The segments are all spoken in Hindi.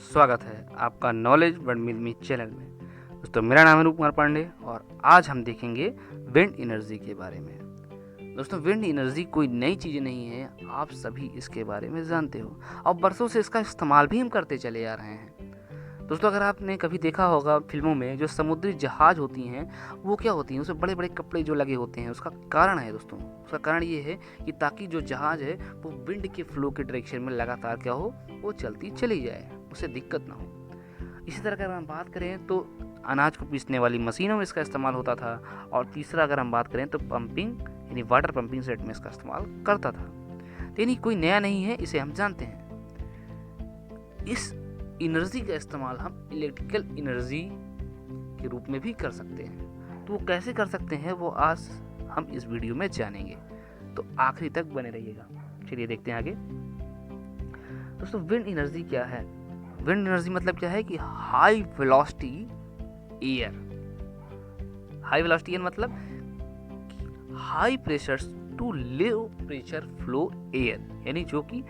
स्वागत है आपका knowledge word with me channel में। दोस्तों, मेरा नाम है रूप कुमार पांडे और आज हम देखेंगे विंड एनर्जी के बारे में। दोस्तों, विंड एनर्जी कोई नई चीज़ नहीं है, आप सभी इसके बारे में जानते हो और बरसों से इसका इस्तेमाल भी हम करते चले आ रहे हैं। दोस्तों, अगर आपने कभी देखा होगा फिल्मों में जो समुद्री जहाज होती हैं वो क्या होती हैं, उसमें बड़े बड़े कपड़े जो लगे होते हैं, उसका कारण है दोस्तों, उसका कारण ये है कि ताकि जो जहाज है वो विंड के फ्लो के डायरेक्शन में लगातार क्या हो, वो चलती चली जाए, उसे दिक्कत ना हो। इसी तरह अगर हम बात करें तो अनाज को पीसने वाली मशीनों में इसका इस्तेमाल होता था और तीसरा अगर हम बात करें तो पंपिंग यानी वाटर पंपिंग सेट में इसका इस्तेमाल करता था। यानी कोई नया नहीं है, इसे हम जानते हैं। इस एनर्जी का इस्तेमाल हम इलेक्ट्रिकल एनर्जी के रूप में भी कर सकते हैं। तो वो कैसे कर सकते हैं वो आज हम इस वीडियो में जानेंगे, तो आखिरी तक बने रहिएगा। चलिए देखते हैं आगे। दोस्तों, विंड एनर्जी क्या है? विंड एनर्जी मतलब क्या है कि high velocity air. High velocity air मतलब high pressure to low pressure flow air, यानी जो कि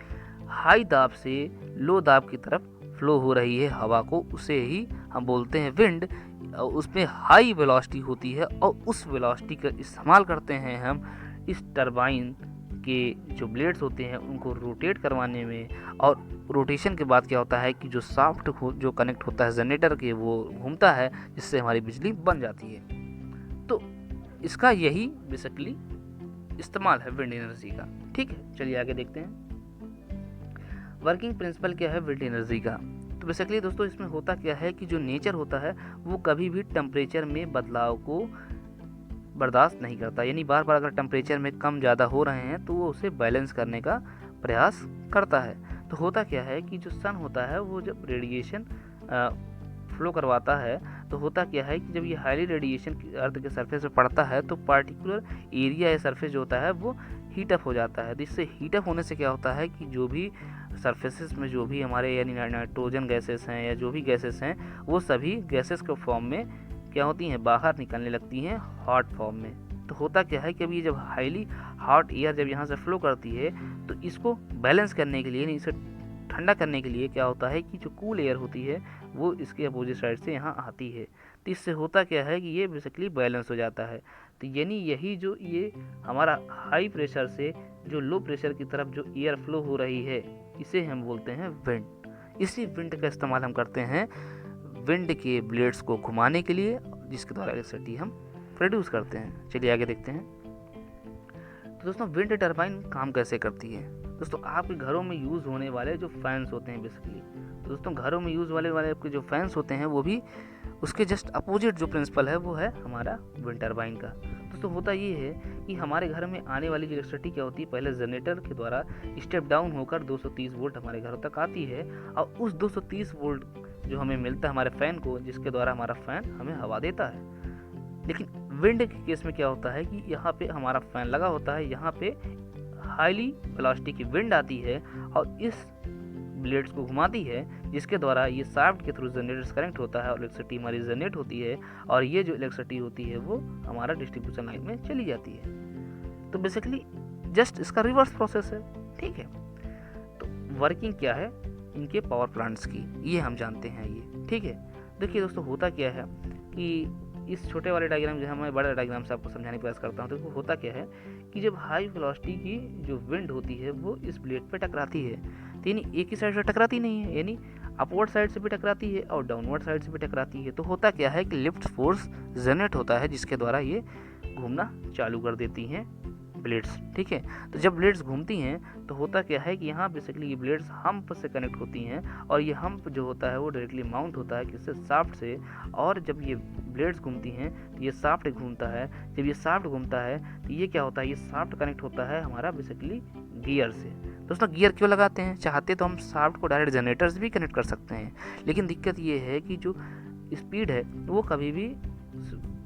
हाई दाब से लो दाब की तरफ फ्लो हो रही है हवा को, उसे ही हम बोलते हैं विंड। उसमें हाई वेलोसिटी होती है और उस वेलोसिटी का इस्तेमाल करते हैं हम इस टरबाइन के जो ब्लेड्स होते हैं उनको रोटेट करवाने में। और रोटेशन के बाद क्या होता है कि जो शाफ्ट जो कनेक्ट होता है जनरेटर के, वो घूमता है, जिससे हमारी बिजली बन जाती है। तो इसका यही बेसिकली इस्तेमाल है विंड एनर्जी का। ठीक है, चलिए आगे देखते हैं। वर्किंग प्रिंसिपल क्या है विंड एनर्जी का? तो बेसिकली दोस्तों, इसमें होता क्या है कि जो नेचर होता है वो कभी भी टेम्परेचर में बदलाव को बर्दाश्त नहीं करता। यानी बार बार अगर टेम्परेचर में कम ज़्यादा हो रहे हैं तो वो उसे बैलेंस करने का प्रयास करता है। तो होता क्या है कि जो सन होता है वो जब रेडिएशन फ्लो करवाता है तो होता क्या है कि जब ये हाईली रेडिएशन अर्थ के सरफेस पर पड़ता है तो पार्टिकुलर एरिया या सरफेस जो होता है वो हीट अप हो जाता है। इससे हीट अप होने से क्या होता है कि जो भी सरफेसेस में जो भी हमारे यानी नाइट्रोजन गैसेस हैं या जो भी गैसेस हैं वो सभी गैसेस के फॉर्म में क्या होती हैं, बाहर निकलने लगती हैं हॉट फॉर्म में। तो होता क्या है कि अभी जब हाईली हॉट एयर जब यहाँ से फ्लो करती है तो इसको बैलेंस करने के लिए, इसे ठंडा करने के लिए क्या होता है कि जो कूल एयर होती है वो इसके अपोजिट साइड से यहाँ आती है। तो इससे होता क्या है कि ये बेसिकली बैलेंस हो जाता है। तो यानी यही जो ये हमारा हाई प्रेशर से जो लो प्रेशर की तरफ जो एयर फ्लो हो रही है इसे हम बोलते हैं विंड। इसी विंड का इस्तेमाल हम करते हैं विंड के ब्लेड्स को घुमाने के लिए, जिसके द्वारा इलेक्ट्रिसिटी हम प्रोड्यूस करते हैं। चलिए आगे देखते हैं। तो दोस्तों, विंड टरबाइन काम कैसे करती है? दोस्तों, आपके घरों में यूज़ होने वाले जो फैंस होते हैं बेसिकली, तो दोस्तों घरों में यूज़ वाले आपके जो फैंस होते हैं वो भी उसके जस्ट अपोजिट जो प्रिंसिपल है वो है हमारा विंड टरबाइन का। दोस्तों, होता ये है कि हमारे घर में आने वाली जो इलेक्ट्रिसिटी क्या होती है, पहले जनरेटर के द्वारा स्टेप डाउन होकर 230 वोल्ट हमारे घरों तक आती है और उस 230 वोल्ट जो हमें मिलता है हमारे फ़ैन को, जिसके द्वारा हमारा फ़ैन हमें हवा देता है। लेकिन विंड के केस में क्या होता है कि यहाँ पे हमारा फ़ैन लगा होता है, यहाँ पे हाईली वेलोसिटी की विंड आती है और इस ब्लेड्स को घुमाती है, जिसके द्वारा ये शाफ्ट के थ्रू जनरेटर्स कनेक्ट होता है और इलेक्ट्रिसिटी हमारी जनरेट होती है और ये जो इलेक्ट्रिसिटी होती है वो हमारा डिस्ट्रीब्यूशन लाइन में चली जाती है। तो बेसिकली जस्ट इसका रिवर्स प्रोसेस है। ठीक है, तो वर्किंग क्या है इनके पावर प्लांट्स की, ये हम जानते हैं ये। ठीक है, देखिए दोस्तों, होता क्या है कि इस छोटे वाले डायग्राम जो है मैं बड़े डायग्राम से आपको समझाने का प्रयास करता हूँ। तो होता क्या है कि जब हाई वेलोसिटी की जो विंड होती है वो इस ब्लेड पे टकराती है, तो यानी एक ही साइड से टकराती नहीं है, यानी अपवर्ड साइड से भी टकराती है और डाउनवर्ड साइड से भी टकराती है। तो होता क्या है कि लिफ्ट फोर्स जनरेट होता है, जिसके द्वारा ये घूमना चालू कर देती हैं ब्लेड्स। ठीक है, तो जब ब्लेड्स घूमती हैं तो होता क्या है कि यहाँ बेसिकली ये ब्लेड्स हम्प से कनेक्ट होती हैं और ये हम्प जो होता है वो डायरेक्टली माउंट होता है किससे, शाफ्ट से। और जब ये ब्लेड्स घूमती हैं तो ये शाफ्ट घूमता है। जब ये शाफ्ट घूमता है तो ये क्या होता है, ये शाफ्ट कनेक्ट होता है हमारा बेसिकली गियर से। दोस्तों, गियर क्यों लगाते हैं? चाहते तो हम शाफ्ट को डायरेक्ट जनरेटर से भी कनेक्ट कर सकते हैं, लेकिन दिक्कत ये है कि जो स्पीड है वो कभी भी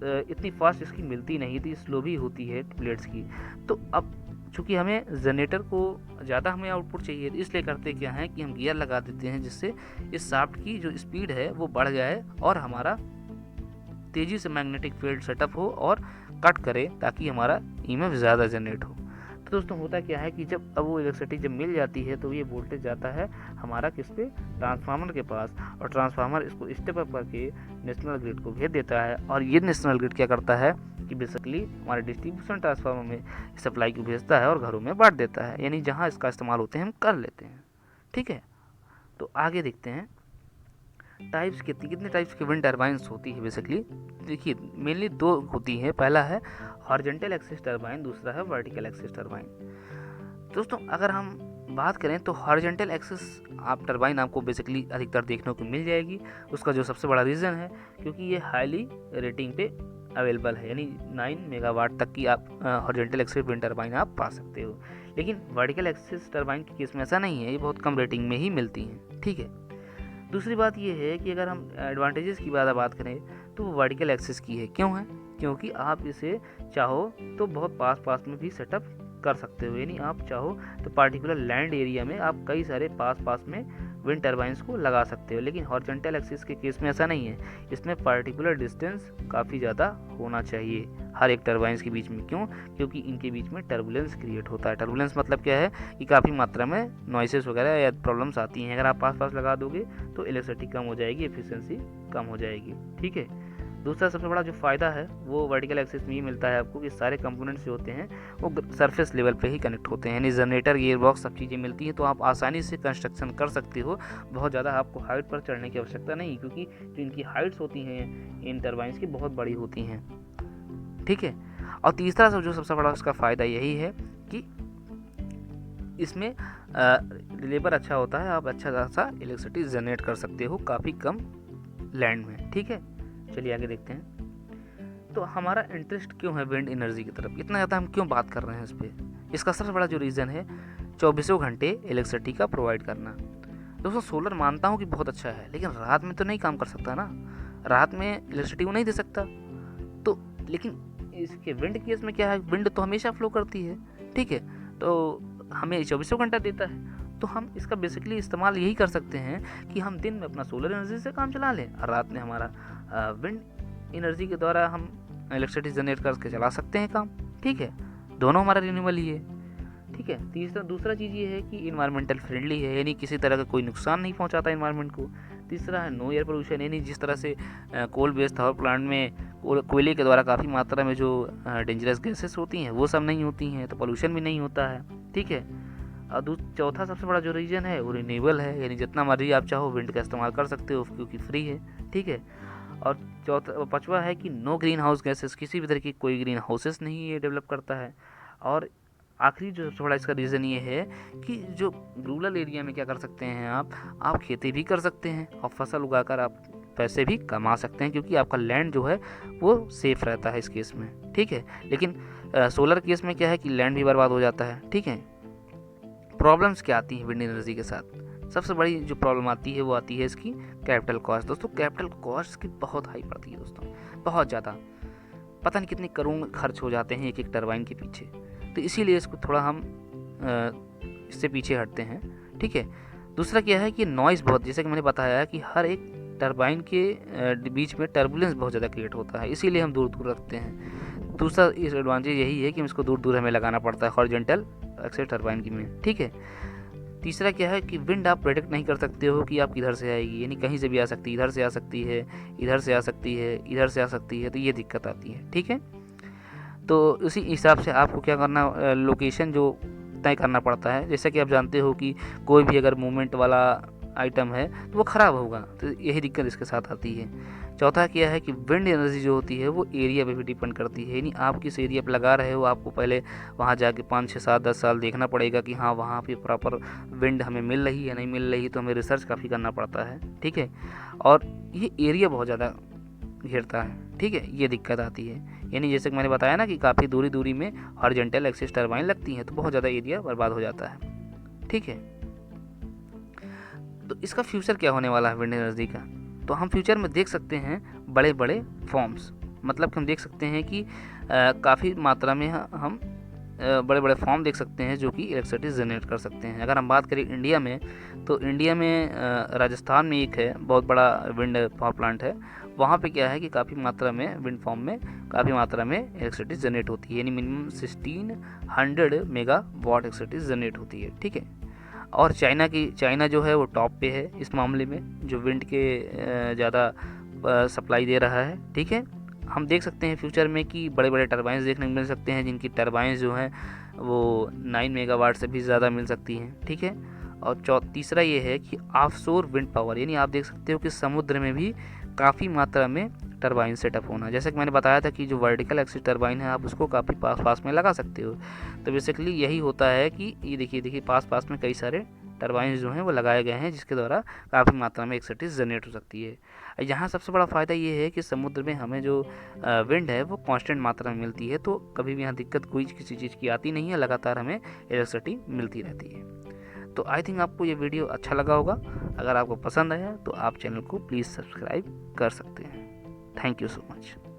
इतनी फास्ट इसकी मिलती नहीं थी, स्लो भी होती है ब्लेड्स की। तो अब चूँकि हमें जनरेटर को ज़्यादा हमें आउटपुट चाहिए, इसलिए करते क्या है कि हम गियर लगा देते हैं, जिससे इस शाफ्ट की जो स्पीड है वो बढ़ जाए और हमारा तेज़ी से मैग्नेटिक फील्ड सेटअप हो और कट करे, ताकि हमारा ईएमएफ ज़्यादा जनरेट हो। तो दोस्तों होता क्या है कि जब अब वो इलेक्ट्रिसिटी जब मिल जाती है तो ये वोल्टेज जाता है हमारा किस पे, ट्रांसफार्मर के पास, और ट्रांसफार्मर इसको स्टेप अप करके नेशनल ग्रिड को भेज देता है। और ये नेशनल ग्रिड क्या करता है कि बेसिकली हमारे डिस्ट्रीब्यूशन ट्रांसफार्मर में सप्लाई को भेजता है और घरों में बांट देता है, यानी जहाँ इसका इस्तेमाल होते हैं हम कर लेते हैं। ठीक है, तो आगे देखते हैं टाइप्स कितने टाइप्स के विंड टर्बाइंस होती है। बेसिकली देखिए मेनली 2 होती हैं, पहला है हॉरिजॉन्टल एक्सिस टर्बाइन, दूसरा है वर्टिकल एक्सिस टर्बाइन। दोस्तों अगर हम बात करें तो हॉरिजॉन्टल एक्सिस आप टर्बाइन आपको बेसिकली अधिकतर देखने को मिल जाएगी। उसका जो सबसे बड़ा रीज़न है क्योंकि ये हाईली रेटिंग पे अवेलेबल है, यानी 9 मेगावाट तक की आप हॉरिजॉन्टल एक्सिस विंड टर्बाइन आप पा सकते हो। लेकिन वर्टिकल एक्सिस टर्बाइन के केस में ऐसा नहीं है, ये बहुत कम रेटिंग में ही मिलती हैं। ठीक है, दूसरी बात ये है कि अगर हम एडवांटेजेस की बात करें तो वो वर्टिकल एक्सिस की है। क्यों है? क्योंकि आप इसे चाहो तो बहुत पास में भी सेटअप कर सकते हो, यानी आप चाहो तो पार्टिकुलर लैंड एरिया में आप कई सारे पास में विंड टर्बाइंस को लगा सकते हो। लेकिन हॉरिजॉन्टल एक्सिस के केस में ऐसा नहीं है, इसमें पार्टिकुलर डिस्टेंस काफ़ी ज़्यादा होना चाहिए हर एक टर्बाइंस के बीच में। क्यों? क्योंकि इनके बीच में टर्बुलेंस क्रिएट होता है। टर्बुलेंस मतलब क्या है कि काफ़ी मात्रा में नॉइसेस वगैरह या प्रॉब्लम्स आती हैं। अगर आप पास लगा दोगे तो इलेक्ट्रिसिटी कम हो जाएगी, एफिशिएंसी कम हो जाएगी। ठीक है, दूसरा सबसे बड़ा जो फ़ायदा है वो वर्टिकल एक्सिस में ही मिलता है आपको कि सारे कंपोनेंट्स जो होते हैं वो सरफेस लेवल पे ही कनेक्ट होते हैं, यानी जनरेटर, गियर बॉक्स, सब चीज़ें मिलती हैं, तो आप आसानी से कंस्ट्रक्शन कर सकते हो। बहुत ज़्यादा आपको हाइट पर चढ़ने की आवश्यकता नहीं, क्योंकि जो इनकी हाइट्स होती हैं इन टर्बाइंस की बहुत बड़ी होती हैं। ठीक है, और तीसरा जो सबसे बड़ा उसका फ़ायदा यही है कि इसमें लेबर अच्छा होता है, आप अच्छा खासा इलेक्ट्रिसिटी जनरेट कर सकते हो काफ़ी कम लैंड में। ठीक है, चलिए आगे देखते हैं। तो हमारा इंटरेस्ट क्यों है विंड एनर्जी की तरफ, इतना ज़्यादा हम क्यों बात कर रहे हैं इस पर? इसका सबसे बड़ा जो रीज़न है 24 घंटे इलेक्ट्रिसिटी का प्रोवाइड करना। दोस्तों सोलर मानता हूँ कि बहुत अच्छा है, लेकिन रात में तो नहीं काम कर सकता ना, रात में इलेक्ट्रिसिटी वो नहीं दे सकता। तो लेकिन इसके विंड केस में क्या है, विंड तो हमेशा फ्लो करती है। ठीक है, तो हमें 24 घंटा देता है, तो हम इसका बेसिकली इस्तेमाल यही कर सकते हैं कि हम दिन में अपना सोलर एनर्जी से काम चला लें और रात में हमारा विंड एनर्जी के द्वारा हम इलेक्ट्रिसिटी जनरेट करके चला सकते हैं काम। ठीक है, दोनों हमारा रिन्यूएबल ही है। ठीक है, दूसरा चीज़ ये है कि इन्वायरमेंटल फ्रेंडली है, यानी किसी तरह का कोई नुकसान नहीं पहुंचाता इन्वायरमेंट को। तीसरा है नो एयर पोल्यूशन, यानी जिस तरह से कोल बेस्ड पावर प्लांट में कोयले के द्वारा काफ़ी मात्रा में जो डेंजरस गैसेस होती हैं वो सब नहीं होती हैं, तो पोल्यूशन भी नहीं होता है। ठीक है, और चौथा सबसे बड़ा जो रीजन है वो रिन्यूएबल है, यानी जितना मर्जी आप चाहो विंड का इस्तेमाल कर सकते हो क्योंकि फ्री है। ठीक है, और पांचवा है कि नो ग्रीन हाउस गैसेस, किसी भी तरह की कोई ग्रीन हाउसेस नहीं ये डेवलप करता है। और आखिरी जो सबसे बड़ा इसका रीज़न ये है कि जो रूरल एरिया में क्या कर सकते हैं आप खेती भी कर सकते हैं और फसल उगाकर आप पैसे भी कमा सकते हैं, क्योंकि आपका लैंड जो है वो सेफ रहता है इस केस में। ठीक है, लेकिन सोलर केस में क्या है कि लैंड भी बर्बाद हो जाता है। ठीक है, प्रॉब्लम्स क्या आती हैं विंड एनर्जी के साथ? सबसे बड़ी जो प्रॉब्लम आती है वो आती है इसकी कैपिटल कॉस्ट। दोस्तों कैपिटल कॉस्ट की बहुत हाई पड़ती है दोस्तों, बहुत ज़्यादा, पता नहीं कितने करोड़ खर्च हो जाते हैं एक टरबाइन के पीछे। तो इसीलिए इसको थोड़ा हम इससे पीछे हटते हैं। ठीक है, दूसरा क्या है कि नॉइज़ बहुत, जैसे कि मैंने बताया कि हर एक टरबाइन के बीच में टर्बुलेंस बहुत ज़्यादा क्रिएट होता है, इसीलिए हम दूर रखते हैं। दूसरा इस एडवांटेज यही है कि इसको दूर हमें लगाना पड़ता है हॉरिजॉन्टल एक्सिस टरबाइन की में। ठीक है, तीसरा क्या है कि विंड आप प्रेडिक्ट नहीं कर सकते हो कि आप किधर से आएगी, यानी कहीं से भी आ सकती है, इधर से आ सकती है, इधर से आ सकती है, इधर से आ सकती है, तो ये दिक्कत आती है। ठीक है, तो उसी हिसाब से आपको क्या करना, लोकेशन जो तय करना पड़ता है। जैसे कि आप जानते हो कि कोई भी अगर मूवमेंट वाला आइटम है तो वो ख़राब होगा, तो यही दिक्कत इसके साथ आती है। चौथा क्या है कि विंड एनर्जी जो होती है वो एरिया पे भी डिपेंड करती है, यानी आप किस एरिया पे लगा रहे हो, आपको पहले वहाँ जाके 5, 6, 7, 10 साल देखना पड़ेगा कि हाँ वहाँ पे प्रॉपर विंड हमें मिल रही है नहीं मिल रही, तो हमें रिसर्च काफ़ी करना पड़ता है। ठीक है, और ये एरिया बहुत ज़्यादा घेरता है। ठीक है, ये दिक्कत आती है, यानी जैसे कि मैंने बताया ना कि काफ़ी दूरी में हॉरिजॉन्टल एक्सिस टरबाइन लगती हैं तो बहुत ज़्यादा एरिया बर्बाद हो जाता है। ठीक है, तो इसका फ्यूचर क्या होने वाला है विंड एनर्जी का? तो हम फ्यूचर में देख सकते हैं बड़े बड़े फॉर्म्स, मतलब कि हम देख सकते हैं कि काफ़ी मात्रा में हम बड़े बड़े फॉर्म देख सकते हैं जो कि इलेक्ट्रिसिटी जनरेट कर सकते हैं। अगर हम बात करें इंडिया में, तो इंडिया में राजस्थान में एक है बहुत बड़ा विंड पावर प्लांट है, वहाँ पे क्या है कि काफ़ी मात्रा में विंड फार्म में काफ़ी मात्रा में इलेक्ट्रिसिटी जनरेट होती है, यानी मिनिमम 1600 मेगावाट इलेक्ट्रिसिटी जनरेट होती है। ठीक है, और चाइना जो है वो टॉप पे है इस मामले में, जो विंड के ज़्यादा सप्लाई दे रहा है। ठीक है, हम देख सकते हैं फ्यूचर में कि बड़े बड़े टरबाइंस देखने को मिल सकते हैं, जिनकी टरबाइंस जो हैं वो 9 मेगावाट से भी ज़्यादा मिल सकती हैं। ठीक है, और तीसरा ये है कि ऑफशोर विंड पावर, यानी आप देख सकते हो कि समुद्र में भी काफ़ी मात्रा में टरबाइन सेटअप होना। जैसे कि मैंने बताया था कि जो वर्टिकल एक्सिस टरबाइन है आप उसको काफ़ी पास पास में लगा सकते हो। तो बेसिकली यही होता है कि ये देखिए पास पास में कई सारे टरबाइन जो हैं वो लगाए गए हैं, जिसके द्वारा काफ़ी मात्रा में इलेक्ट्रिसिटी जनरेट हो सकती है। यहाँ सबसे बड़ा फ़ायदा ये है कि समुद्र में हमें जो विंड है वो कांस्टेंट मात्रा में मिलती है, तो कभी भी यहाँ दिक्कत कोई किसी चीज़ की आती नहीं है, लगातार हमें इलेक्ट्रिसिटी मिलती रहती है। तो आई थिंक आपको ये वीडियो अच्छा लगा होगा। अगर आपको पसंद आया तो आप चैनल को प्लीज़ सब्सक्राइब कर सकते हैं। Thank you so much.